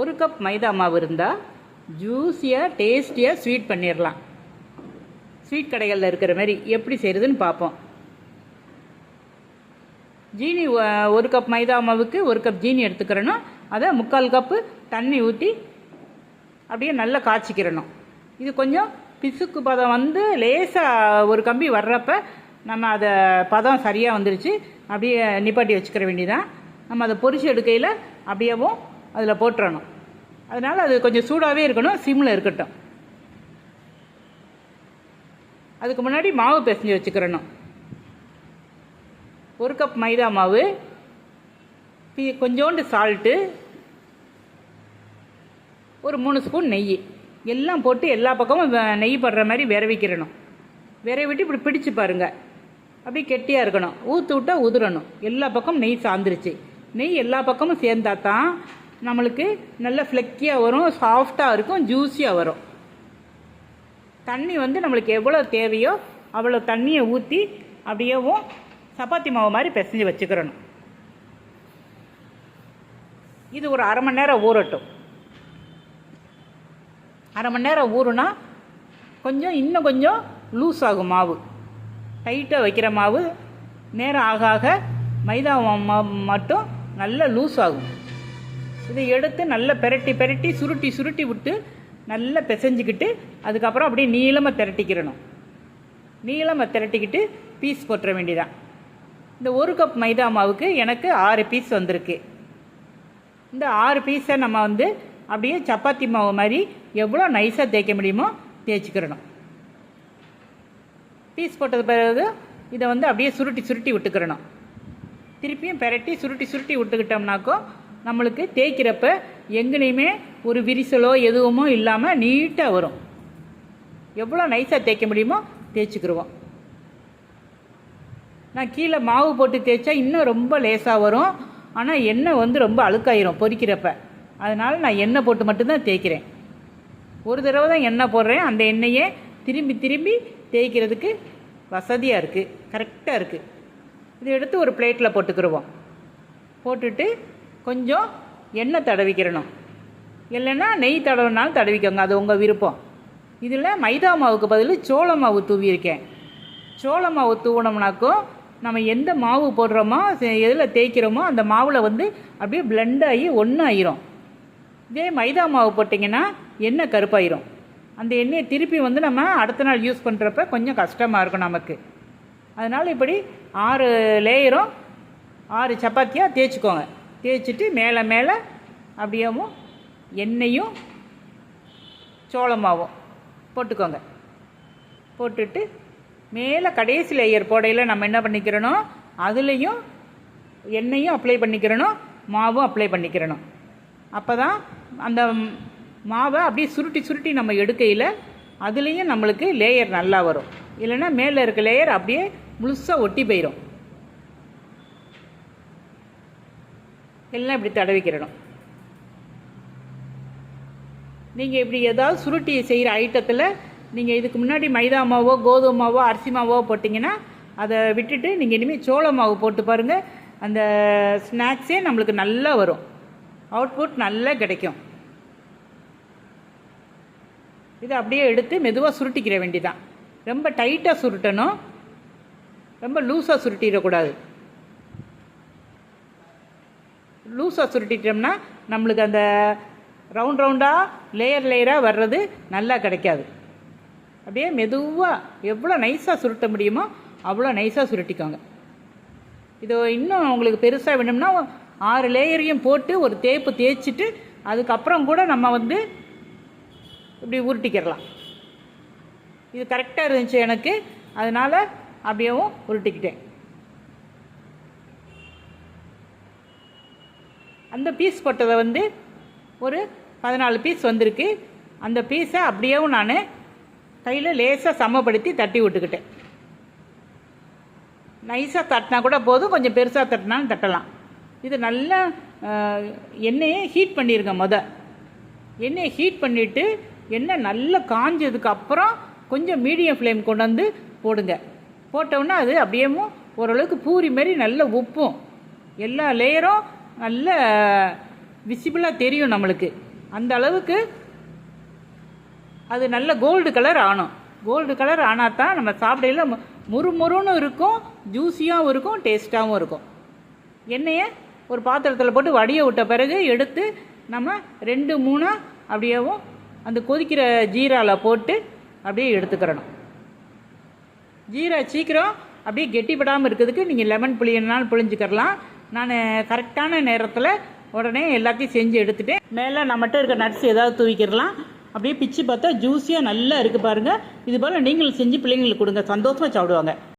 ஒரு கப் மைதா மாவு இருந்தால் ஜூஸியாக டேஸ்டியாக ஸ்வீட் பண்ணிடலாம். ஸ்வீட் கடைகளில் இருக்கிற மாதிரி எப்படி செய்கிறதுன்னு பார்ப்போம். ஜீனி ஒரு கப் மைதா மாவுக்கு ஒரு கப் ஜீனி எடுத்துக்கிறணும். அதை 3/4 கப்பு தண்ணி ஊற்றி அப்படியே நல்லா காய்ச்சிக்கிறணும். இது கொஞ்சம் பிசுக்கு பதம் வந்து லேசாக ஒரு கம்பி வர்றப்ப நம்ம அதை பதம் சரியாக வந்துருச்சு அப்படியே நிப்பாட்டி வச்சுக்கிற வேண்டியதான். நம்ம அதை பொரிச்சு எடுக்கையில் அப்படியேவும் அதில் போட்டுறணும். அதனால் அது கொஞ்சம் சூடாகவே இருக்கணும், சிம்மில் இருக்கட்டும். அதுக்கு முன்னாடி மாவு பிசைஞ்சு வச்சுக்கிறணும். ஒரு கப் மைதா மாவு, கொஞ்சோண்டு சால்ட்டு, ஒரு 3 ஸ்பூன் நெய் எல்லாம் போட்டு எல்லா பக்கமும் நெய் படுற மாதிரி விரவிக்கிறணும். விரவிட்டு இப்படி பிடிச்சு பாருங்கள், அப்படியே கெட்டியாக இருக்கணும். ஊற்று விட்டால் உதிரணும். எல்லா பக்கமும் நெய் சார்ந்துருச்சு. நெய் எல்லா பக்கமும் சேர்ந்தா தான் நம்மளுக்கு நல்ல ஃப்ளெக்கியாக வரும், சாஃப்டாக இருக்கும், ஜூஸியாக வரும். தண்ணி வந்து நம்மளுக்கு எவ்வளோ தேவையோ அவ்வளோ தண்ணியை ஊற்றி அப்படியேவும் சப்பாத்தி மாவு மாதிரி பிசைஞ்சு வச்சுக்கிறணும். இது ஒரு 1/2 மணி நேரம் ஊறட்டும். 1/2 மணி நேரம் ஊறுனா இன்னும் கொஞ்சம் லூஸ் ஆகும் மாவு. டைட்டாக வைக்கிற மாவு நேரம் ஆக ஆக மைதா மாவு மட்டும் நல்லா லூஸ் ஆகும். இதை எடுத்து நல்லா பெரட்டி சுருட்டி விட்டு நல்லா பிசைஞ்சிக்கிட்டு அதுக்கப்புறம் அப்படியே நீளமாக திரட்டிக்கிறணும். நீளமாக திரட்டிக்கிட்டு பீஸ் போட்டுற வேண்டியதான். இந்த ஒரு கப் மைதா மாவுக்கு எனக்கு 6 பீஸ் வந்திருக்கு. இந்த 6 பீஸை நம்ம வந்து அப்படியே சப்பாத்தி மாவு மாதிரி எவ்வளோ நைஸாக தேய்க்க முடியுமோ தேய்ச்சிக்கிறணும். பீஸ் போட்டது பிறகு இதை வந்து அப்படியே சுருட்டி விட்டுக்கிறணும். திருப்பியும் பெரட்டி சுருட்டி விட்டுக்கிட்டோம்னாக்கோ நம்மளுக்கு தேய்க்கிறப்ப எங்கேயுமே ஒரு விரிசலோ எதுவுமோ இல்லாமல் நீட்டாக வரும். எவ்வளோ நைஸாக தேய்க்க முடியுமோ தேய்ச்சிக்கிடுவோம். நான் கீழே மாவு போட்டு தேய்ச்சா இன்னும் ரொம்ப லேசாக வரும். ஆனால் எண்ணெய் வந்து ரொம்ப அழுக்காயிரும் பொரிக்கிறப்ப. அதனால் நான் எண்ணெய் போட்டு மட்டும்தான் தேய்க்கிறேன். ஒரு தடவை தான் எண்ணெய் போடுறேன். அந்த எண்ணெயே திரும்பி தேய்க்கிறதுக்கு வசதியாக இருக்குது, கரெக்டாக இருக்குது. இதை எடுத்து ஒரு பிளேட்டில் போட்டுக்கிடுவோம். போட்டுட்டு கொஞ்சம் எண்ணெய் தடவிக்கிறணும். இல்லைன்னா நெய் தடவினாலும் தடவிக்கோங்க, அது உங்கள் விருப்பம். இதில் மைதா மாவுக்கு பதில் சோள மாவு தூவியிருக்கேன். சோள மாவு தூவினோம்னாக்கும் நம்ம எந்த மாவு போடுறோமோ எதில் தேய்க்கிறோமோ அந்த மாவில் வந்து அப்படியே பிளெண்ட் ஆகி ஒன்றாயிரும். இதே மைதா மாவு போட்டிங்கன்னா எண்ணெய் கருப்பாயிரும். அந்த எண்ணெயை திருப்பி வந்து நம்ம அடுத்த நாள் யூஸ் பண்ணுறப்ப கொஞ்சம் கஷ்டமாக இருக்கும் நமக்கு. அதனால் இப்படி 6 லேயரும் 6 சப்பாத்தியாக தேய்ச்சிக்கோங்க. தேய்ச்சிட்டு மேலே அப்படியேவும் எண்ணெயும் சோளமாவும் போட்டுக்கோங்க. போட்டுட்டு மேலே கடைசி லேயர் போடையில் நம்ம என்ன பண்ணிக்கிறணும், அதுலேயும் எண்ணெயும் அப்ளை பண்ணிக்கிறணும், மாவும் அப்ளை பண்ணிக்கிறணும். அப்போ தான் அந்த மாவை அப்படியே சுருட்டி நம்ம எடுக்கையில் அதுலேயும் நம்மளுக்கு லேயர் நல்லா வரும். இல்லைன்னா மேலே இருக்க லேயர் அப்படியே முழுசாக ஒட்டி போயிடும். எல்லாம் இப்படி தடவிக்கிறணும். நீங்கள் இப்படி ஏதாவது சுருட்டி செய்கிற ஐட்டத்தில் நீங்கள் இதுக்கு முன்னாடி மைதா மாவோ கோதுமை மாவோ அரிசி மாவோ போட்டிங்கன்னா அதை விட்டுட்டு நீங்கள் இனிமேல் சோள மாவு போட்டு பாருங்கள். அந்த ஸ்நாக்ஸே நம்மளுக்கு நல்லா வரும், அவுட்புட் நல்லா கிடைக்கும். இதை அப்படியே எடுத்து மெதுவாக சுருட்டிக்கிற வேண்டியதான். ரொம்ப டைட்டாக சுருட்டணும், ரொம்ப லூஸாக சுருட்டிடக்கூடாது. லூஸாக சுருட்டிட்டோம்னா நம்மளுக்கு அந்த ரவுண்டாக லேயராக வர்றது நல்லா கிடைக்காது. அப்படியே மெதுவாக எவ்வளோ நைஸாக சுருட்ட முடியுமோ அவ்வளோ நைஸாக சுருட்டிக்கோங்க. இது இன்னும் உங்களுக்கு பெருசாக வேணும்னா 6 லேயரையும் போட்டு ஒரு தேய்ச்சிட்டு அதுக்கப்புறம் கூட நம்ம வந்து இப்படி உருட்டிக்கிடலாம். இது கரெக்டாக இருந்துச்சு எனக்கு, அதனால் அப்படியேவும் உருட்டிக்கிட்டேன். அந்த பீஸ் போட்டதை வந்து ஒரு 14 பீஸ் வந்திருக்கு. அந்த பீஸை அப்படியேவும் நான் கையில் லேசாக சமப்படுத்தி தட்டி விட்டுக்கிட்டேன். நைஸாக தட்டினா கூட போதும், கொஞ்சம் பெருசாக தட்டினாலும் தட்டலாம். இது நல்லா எண்ணெயை ஹீட் பண்ணிடுங்க. எண்ணெயை ஹீட் பண்ணிவிட்டு எண்ணெய் நல்லா காஞ்சதுக்கு அப்புறம் கொஞ்சம் மீடியம் ஃப்ளேம் கொண்டு வந்து போடுங்க. போட்டோன்னா அது அப்படியேவும் ஓரளவுக்கு பூரி மாரி நல்ல உப்பும் எல்லா லேயரும் நல்ல விசிபிளாக தெரியும் நம்மளுக்கு. அந்த அளவுக்கு அது நல்ல கோல்டு கலர் ஆகணும். கோல்டு கலர் ஆனால் தான் நம்ம சாப்பிடையில் முறுமுறுன்னு இருக்கும், ஜூஸியாகவும் இருக்கும், டேஸ்ட்டாகவும் இருக்கும். எண்ணெயை ஒரு பாத்திரத்தில் போட்டு வடிய விட்ட பிறகு எடுத்து நம்ம 2-3 அப்படியேவும் அந்த கொதிக்கிற ஜீராவில் போட்டு அப்படியே எடுத்துக்கிறணும். ஜீரா சீக்கிரம் அப்படியே கெட்டிப்படாமல் இருக்கிறதுக்கு நீங்கள் லெமன் புளியனாலும் புளிஞ்சிக்கிறலாம். நான் கரெக்டான நேரத்தில் உடனே எல்லாத்தையும் செஞ்சு எடுத்துகிட்டு மேலே நம்மகிட்ட இருக்க நட்ஸ் ஏதாவது தூவிக்கிறலாம். அப்படியே பிச்சு பார்த்தா ஜூஸியாக நல்லா இருக்குது பாருங்கள். இது போல் நீங்களும் செஞ்சு பிள்ளைங்களுக்கு கொடுங்க, சந்தோஷமாக சாப்பிடுவாங்க.